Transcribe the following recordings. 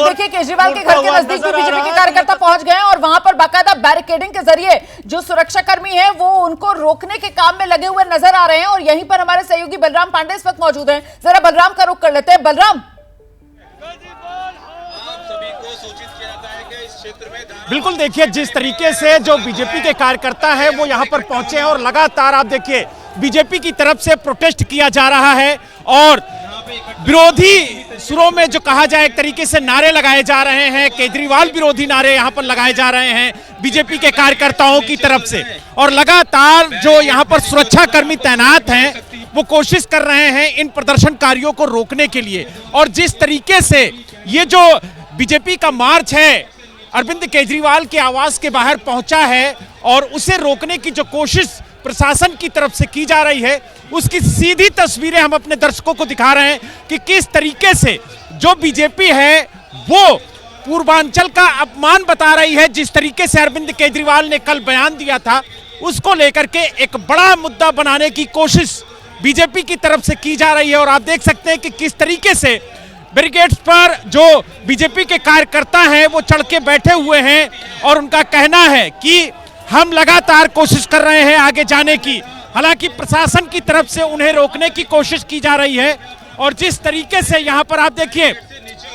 कि देखिए केजरीवाल के घर के नजदीक भी बीजेपी के कार्यकर्ता पहुंच गए हैं और वहां पर बाकायदा बैरिकेडिंग के जरिए जो सुरक्षाकर्मी है वो उनको रोकने के काम में लगे हुए नजर आ रहे हैं। और यहीं पर हमारे सहयोगी बलराम पांडे इस वक्त मौजूद हैं। जरा बलराम का रुख कर लेते हैं। बलराम, बिल्कुल देखिए, जिस तरीके से जो बीजेपी के कार्यकर्ता है वो यहाँ पर पहुंचे हैं और लगातार आप देखिए बीजेपी की तरफ से प्रोटेस्ट किया जा रहा है और विरोधी सुरों में जो कहा जाए एक तरीके से नारे लगाए जा रहे हैं, केजरीवाल विरोधी नारे यहाँ पर लगाए जा रहे हैं बीजेपी के कार्यकर्ताओं की तरफ से। और लगातार जो यहाँ पर सुरक्षा कर्मी तैनात हैं वो कोशिश कर रहे हैं इन प्रदर्शनकारियों को रोकने के लिए। और जिस तरीके से ये जो बीजेपी का मार्च है अरविंद केजरीवाल के आवास के बाहर पहुंचा है और उसे रोकने की जो कोशिश प्रशासन की तरफ से की जा रही है उसकी सीधी तस्वीरें हम अपने दर्शकों को दिखा रहे हैं कि किस तरीके से जो बीजेपी है वो पूर्वांचल का अपमान बता रही है। जिस तरीके से अरविंद केजरीवाल ने कल बयान दिया था उसको लेकर के एक बड़ा मुद्दा बनाने की कोशिश बीजेपी की तरफ से की जा रही है। और आप देख सकते हैं कि किस तरीके से बैरिकेड्स पर जो बीजेपी के कार्यकर्ता हैं वो चढ़ के बैठे हुए हैं और उनका कहना है कि हम लगातार कोशिश कर रहे हैं आगे जाने की। हालांकि प्रशासन की तरफ से उन्हें रोकने की कोशिश की जा रही है और जिस तरीके से यहाँ पर आप देखिए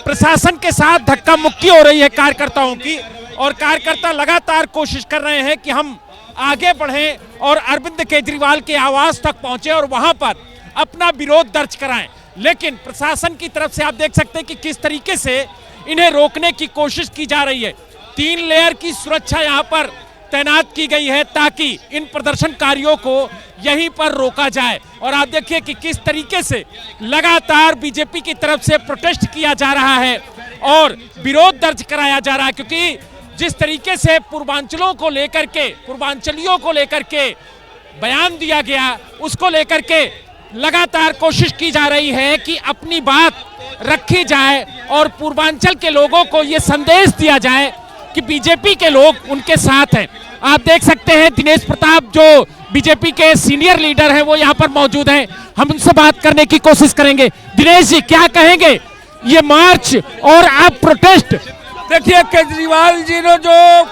प्रशासन के साथ धक्का मुक्की हो रही है कार्यकर्ताओं की और कार्यकर्ता लगातार कोशिश कर रहे हैं कि हम आगे बढ़ें और अरविंद केजरीवाल के आवास तक पहुंचे और वहां पर अपना विरोध दर्ज कराएं। लेकिन प्रशासन की तरफ से आप देख सकते हैं कि किस तरीके से इन्हें रोकने की कोशिश की जा रही है। 3 लेयर की सुरक्षा यहाँ पर तैनात की गई है ताकि इन प्रदर्शनकारियों को यहीं पर रोका जाए। और आप देखिए कि किस तरीके से लगातार बीजेपी की तरफ से प्रोटेस्ट किया जा रहा है और विरोध दर्ज कराया जा रहा है, क्योंकि जिस तरीके से पूर्वांचलियों को लेकर के बयान दिया गया उसको लेकर के लगातार कोशिश की जा रही है कि अपनी बात रखी जाए और पूर्वांचल के लोगों को ये संदेश दिया जाए कि बीजेपी के लोग उनके साथ हैं। आप देख सकते हैं दिनेश प्रताप जो बीजेपी के सीनियर लीडर हैं वो यहाँ पर मौजूद हैं। हम उनसे बात करने की कोशिश करेंगे। दिनेश जी, क्या कहेंगे ये मार्च और अब प्रोटेस्ट? देखिए, केजरीवाल जी ने जो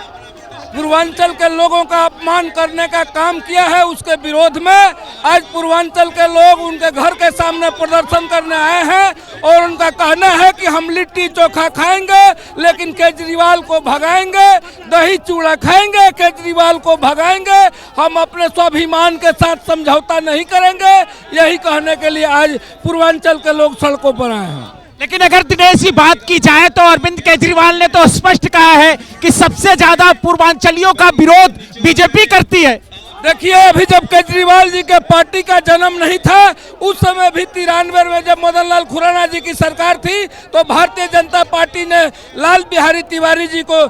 पूर्वांचल के लोगों का अपमान करने का काम किया है उसके विरोध में आज पूर्वांचल के लोग उनके घर के सामने प्रदर्शन करने आए हैं और उनका कहना है कि हम लिट्टी चोखा खाएंगे लेकिन केजरीवाल को भगाएंगे, दही चूड़ा खाएंगे, केजरीवाल को भगाएंगे, हम अपने स्वाभिमान के साथ समझौता नहीं करेंगे। यही कहने के लिए आज पूर्वांचल के लोग सड़कों पर आए हैं। लेकिन अगर दिनेश की बात की जाए तो अरविंद केजरीवाल ने तो स्पष्ट कहा है कि सबसे ज्यादा पूर्वांचलियों का विरोध बीजेपी करती है। देखिए, अभी जब केजरीवाल जी के पार्टी का जन्म नहीं था उस समय भी 93 में जब मदन लाल खुराना जी की सरकार थी तो भारतीय जनता पार्टी ने लाल बिहारी तिवारी जी को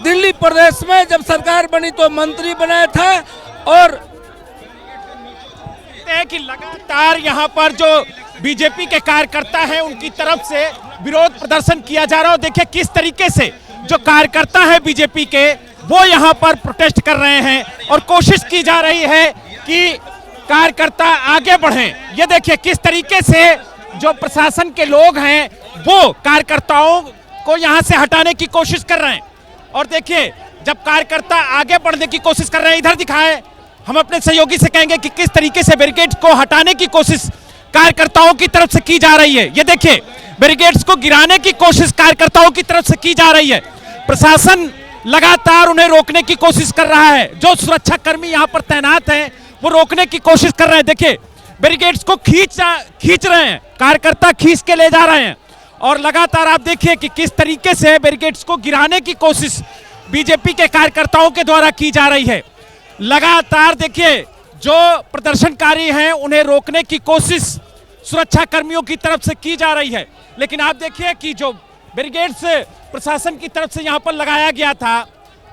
दिल्ली प्रदेश में जब सरकार बनी तो मंत्री बनाया था। और कि लगातार यहाँ पर जो बीजेपी के कार्यकर्ता हैं उनकी तरफ से विरोध प्रदर्शन किया जा रहा है। देखिए किस तरीके से जो कार्यकर्ता है बीजेपी के वो यहाँ पर प्रोटेस्ट कर रहे हैं और कोशिश की जा रही है कि कार्यकर्ता आगे बढ़ें। ये देखिए किस तरीके से जो प्रशासन के लोग हैं वो कार्यकर्ताओं को यहाँ से हटाने की कोशिश कर रहे हैं। और देखिए जब कार्यकर्ता आगे बढ़ने की कोशिश कर रहे हैं, इधर दिखाएं, हम अपने सहयोगी से कहेंगे कि किस तरीके से बैरिकेड्स को हटाने की कोशिश कार्यकर्ताओं की तरफ से की जा रही है। ये देखिए बैरिकेड्स को गिराने की कोशिश कार्यकर्ताओं की तरफ से की जा रही है। प्रशासन लगातार उन्हें रोकने की कोशिश कर रहा है। जो सुरक्षा कर्मी यहाँ पर तैनात हैं वो रोकने की कोशिश कर रहे हैं। देखिए बैरिकेड्स को खींच रहे हैं, कार्यकर्ता खींच के ले जा रहे हैं और लगातार आप देखिए कि किस तरीके से बैरिकेड्स को गिराने की कोशिश बीजेपी के कार्यकर्ताओं के द्वारा की जा रही है। लगातार देखिए जो प्रदर्शनकारी हैं उन्हें रोकने की कोशिश सुरक्षा कर्मियों की तरफ से की जा रही है। लेकिन आप देखिए कि जो बैरिकेड्स प्रशासन की तरफ से यहाँ पर लगाया गया था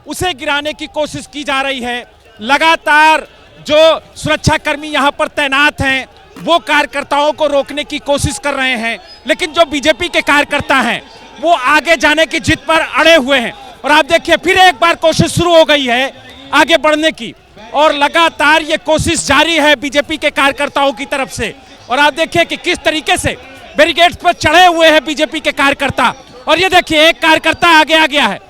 उसे गिराने की कोशिश की जा रही है। लगातार जो सुरक्षा कर्मी यहाँ पर तैनात हैं वो कार्यकर्ताओं को रोकने की कोशिश कर रहे हैं। लेकिन जो बीजेपी के कार्यकर्ता हैं वो आगे जाने की जिद पर अड़े हुए हैं। और आप देखिए फिर एक बार कोशिश शुरू हो गई है आगे बढ़ने की और लगातार ये कोशिश जारी है बीजेपी के कार्यकर्ताओं की तरफ से। और आप देखिए कि किस तरीके से बैरिकेड्स पर चढ़े हुए हैं बीजेपी के कार्यकर्ता और ये देखिए एक कार्यकर्ता आगे आ गया है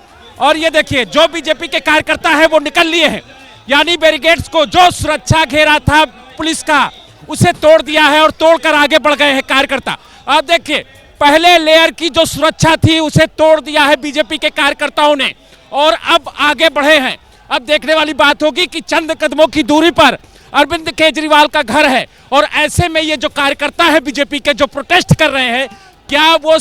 और ये देखिए जो बीजेपी के कार्यकर्ता है वो निकल लिए हैं, यानी बैरिकेड्स को जो सुरक्षा घेरा था पुलिस का उसे तोड़ दिया है और तोड़कर आगे बढ़ गए हैं कार्यकर्ता। अब देखिए पहले लेयर की जो सुरक्षा थी उसे तोड़ दिया है बीजेपी के कार्यकर्ताओं ने और अब आगे बढ़े हैं। अब देखने वाली बात होगी कि चंद कदमों की दूरी पर अरविंद केजरीवाल का घर है और ऐसे में ये जो कार्यकर्ता है बीजेपी के जो प्रोटेस्ट कर रहे हैं, क्या वो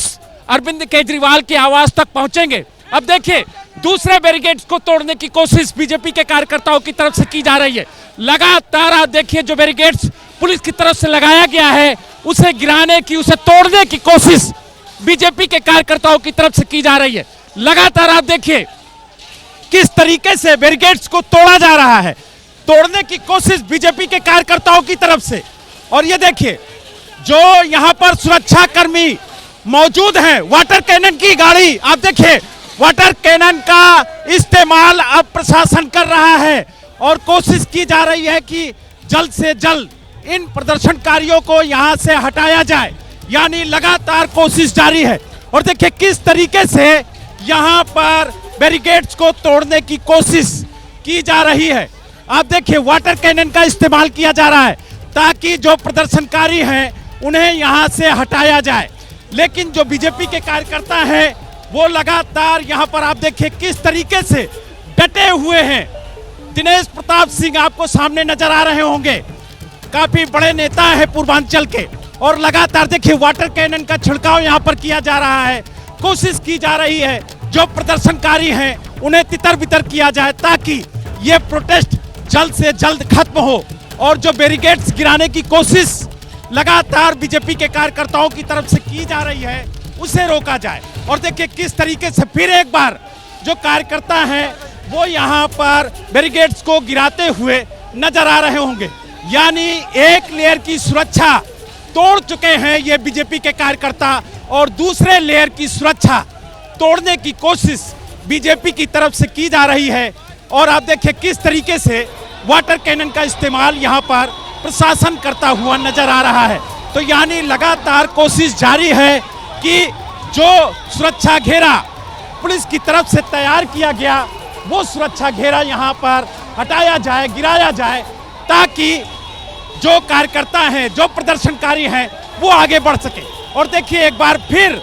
अरविंद केजरीवाल के आवास तक पहुंचेंगे? अब देखिए दूसरे बैरिकेड्स को तोड़ने की कोशिश बीजेपी के कार्यकर्ताओं की तरफ से की जा रही है। लगातार आप देखिए जो बैरिकेड्स पुलिस की तरफ से लगाया गया है उसे गिराने की, उसे तोड़ने की कोशिश बीजेपी के कार्यकर्ताओं की तरफ से की जा रही है। लगातार आप देखिए किस तरीके से बैरिकेड्स को तोड़ा जा रहा है, तोड़ने की कोशिश बीजेपी के कार्यकर्ताओं की तरफ से। और ये देखिए जो यहां पर सुरक्षा कर्मी मौजूद हैं, वाटर कैनन की गाड़ी, आप देखिए वाटर कैनन का इस्तेमाल अब प्रशासन कर रहा है और कोशिश की जा रही है कि जल्द से जल्द इन प्रदर्शनकारियों को यहां से हटाया जाए, यानी लगातार कोशिश जारी है। और देखिए किस तरीके से यहां पर बैरिकेड्स को तोड़ने की कोशिश की जा रही है। आप देखिए वाटर कैनन का इस्तेमाल किया जा रहा है ताकि जो प्रदर्शनकारी हैं उन्हें यहां से हटाया जाए, लेकिन जो बीजेपी के कार्यकर्ता हैं वो लगातार यहां पर आप देखिए किस तरीके से डटे हुए हैं। दिनेश प्रताप सिंह आपको सामने नजर आ रहे होंगे, काफी बड़े नेता है पूर्वांचल के, और लगातार देखिए वाटर कैनन का छिड़काव यहां पर किया जा रहा है। कोशिश की जा रही है जो प्रदर्शनकारी हैं उन्हें तितर बितर किया जाए ताकि ये प्रोटेस्ट जल्द से जल्द खत्म हो और जो बैरिकेड्स गिराने की कोशिश लगातार बीजेपी के कार्यकर्ताओं की तरफ से की जा रही है उसे रोका जाए। और देखिए किस तरीके से फिर एक बार जो कार्यकर्ता हैं वो यहाँ पर बैरिकेड्स को गिराते हुए नजर आ रहे होंगे, यानी एक लेयर की सुरक्षा तोड़ चुके हैं ये बीजेपी के कार्यकर्ता और दूसरे लेयर की सुरक्षा तोड़ने की कोशिश बीजेपी की तरफ से की जा रही है। और आप देखिए किस तरीके से वाटर कैनन का इस्तेमाल यहाँ पर प्रशासन करता हुआ नजर आ रहा है। तो यानी लगातार कोशिश जारी है कि जो सुरक्षा घेरा पुलिस की तरफ से तैयार किया गया वो सुरक्षा घेरा यहाँ पर हटाया जाए, गिराया जाए, ताकि जो कार्यकर्ता हैं, जो प्रदर्शनकारी हैं वो आगे बढ़ सके। और देखिए एक बार फिर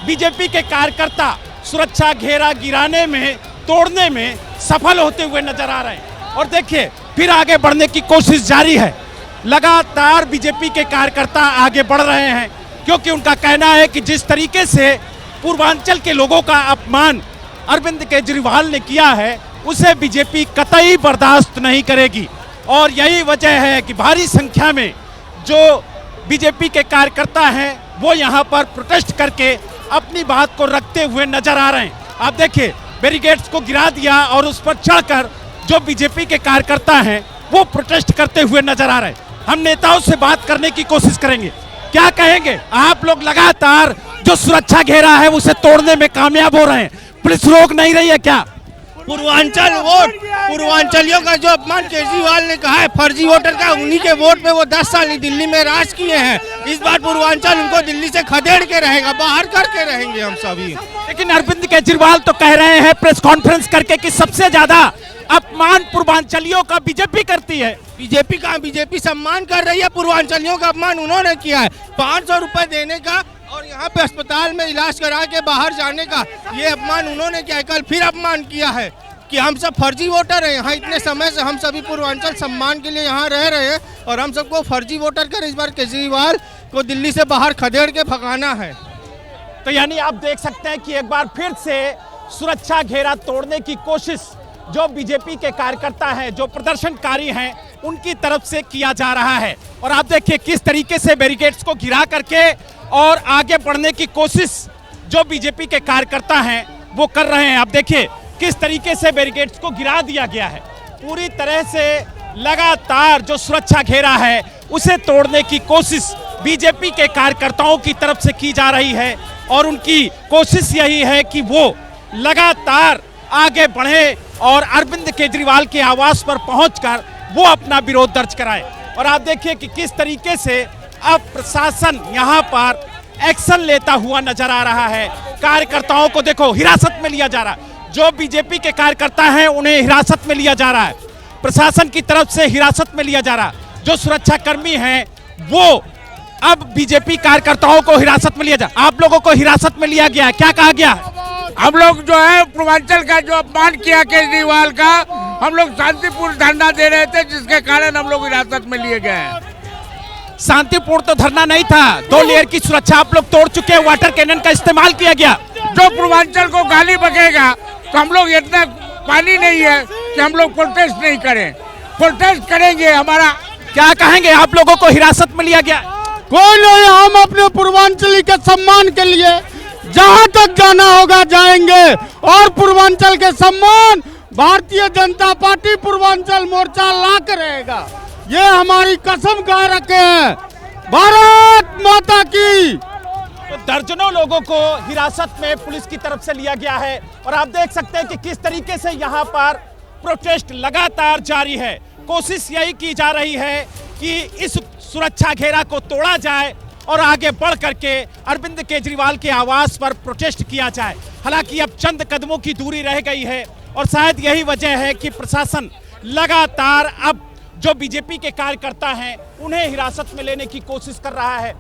बीजेपी के कार्यकर्ता सुरक्षा घेरा गिराने में, तोड़ने में सफल होते हुए नजर आ रहे हैं। और देखिए फिर आगे बढ़ने की कोशिश जारी है। लगातार बीजेपी के कार्यकर्ता आगे बढ़ रहे हैं क्योंकि उनका कहना है कि जिस तरीके से पूर्वांचल के लोगों का अपमान अरविंद केजरीवाल ने किया है उसे बीजेपी कतई बर्दाश्त नहीं करेगी। और यही वजह है कि भारी संख्या में जो बीजेपी के कार्यकर्ता हैं वो यहाँ पर प्रोटेस्ट करके अपनी बात को रखते हुए नजर आ रहे हैं। आप देखिए बैरिकेड्स को गिरा दिया और उस पर चढ़कर जो बीजेपी के कार्यकर्ता हैं वो प्रोटेस्ट करते हुए नजर आ रहे हैं। हम नेताओं से बात करने की कोशिश करेंगे, क्या कहेंगे आप लोग? लगातार जो सुरक्षा घेरा है उसे तोड़ने में कामयाब हो रहे हैं, पुलिस रोक नहीं रही है क्या? पूर्वांचल वोट, पूर्वांचलियों का जो अपमान केजरीवाल ने कहा है फर्जी वोटर का, उन्हीं के वोट पे वो 10 साल दिल्ली में राज किए हैं। इस बार पूर्वांचल उनको दिल्ली से खदेड़ के रहेगा, बाहर करके रहेंगे हम सभी। लेकिन अरविंद केजरीवाल तो कह रहे हैं प्रेस कॉन्फ्रेंस करके कि सबसे ज्यादा अपमान पूर्वांचलियों का बीजेपी करती है। बीजेपी का, बीजेपी सम्मान कर रही है, पूर्वांचलियों का अपमान उन्होंने किया है। 500 रुपए देने का और यहाँ पे अस्पताल में इलाज करा के बाहर जाने का ये अपमान उन्होंने किया है। कल फिर अपमान किया है कि हम सब फर्जी वोटर हैं। यहाँ इतने समय से हम सभी पूर्वांचल सम्मान के लिए यहाँ रह रहे हैं और हम सबको फर्जी वोटर कर इस बार केजरीवाल को दिल्ली से बाहर खदेड़ के भगाना है। तो यानी आप देख सकते हैं कि एक बार फिर से सुरक्षा घेरा तोड़ने की कोशिश जो बीजेपी के कार्यकर्ता हैं, जो प्रदर्शनकारी हैं, उनकी तरफ से किया जा रहा है। और आप देखिए किस तरीके से बैरिकेड्स को गिरा करके और आगे बढ़ने की कोशिश जो बीजेपी के कार्यकर्ता हैं वो कर रहे हैं। आप देखिए किस तरीके से बैरिकेड्स को गिरा दिया गया है, पूरी तरह से लगातार जो सुरक्षा घेरा है उसे तोड़ने की कोशिश बीजेपी के कार्यकर्ताओं की तरफ से की जा रही है। और उनकी कोशिश यही है कि वो लगातार आगे बढ़े और अरविंद केजरीवाल के आवास पर पहुंचकर वो अपना विरोध दर्ज कराए। और आप देखिए कि किस तरीके से अब प्रशासन यहाँ पर एक्शन लेता हुआ नजर आ रहा है। कार्यकर्ताओं को देखो हिरासत में लिया जा रहा है, जो बीजेपी के कार्यकर्ता हैं उन्हें हिरासत में लिया जा रहा है, प्रशासन की तरफ से हिरासत में लिया जा रहा है। जो सुरक्षा कर्मी हैं वो अब बीजेपी कार्यकर्ताओं को हिरासत में लिया जा, आप लोगों को हिरासत में लिया गया है, क्या कहा गया है? हम लोग जो है पूर्वांचल का जो अपमान किया केजरीवाल का, हम लोग शांतिपूर्ण धरना दे रहे थे, जिसके कारण हम लोग हिरासत में लिए गए हैं। शांतिपूर्ण तो धरना नहीं था, 2 लेयर की सुरक्षा आप लोग तोड़ चुके हैं, वाटर कैनन का इस्तेमाल किया गया। जो पूर्वांचल को गाली बकेगा तो हम लोग इतना पानी नहीं है कि हम लोग प्रोटेस्ट नहीं करें, प्रोटेस्ट करेंगे। हमारा क्या कहेंगे, आप लोगों को हिरासत में लिया गया? कोई नहीं, हम अपने पूर्वांचली के सम्मान के लिए जहां तक जाना होगा जाएंगे और पूर्वांचल के सम्मान भारतीय जनता पार्टी पूर्वांचल मोर्चा ला कर रहेगा, ये हमारी कसम खा रखे हैं। भारत माता की। तो दर्जनों लोगों को हिरासत में पुलिस की तरफ से लिया गया है और आप देख सकते हैं कि किस तरीके से यहाँ पर प्रोटेस्ट लगातार जारी है। कोशिश यही की जा रही है कि इस सुरक्षा घेरा को तोड़ा जाए और आगे बढ़ करके अरविंद केजरीवाल के आवास पर प्रोटेस्ट किया जाए। हालांकि अब चंद कदमों की दूरी रह गई है और शायद यही वजह है कि प्रशासन लगातार अब जो बीजेपी के कार्यकर्ता हैं उन्हें हिरासत में लेने की कोशिश कर रहा है।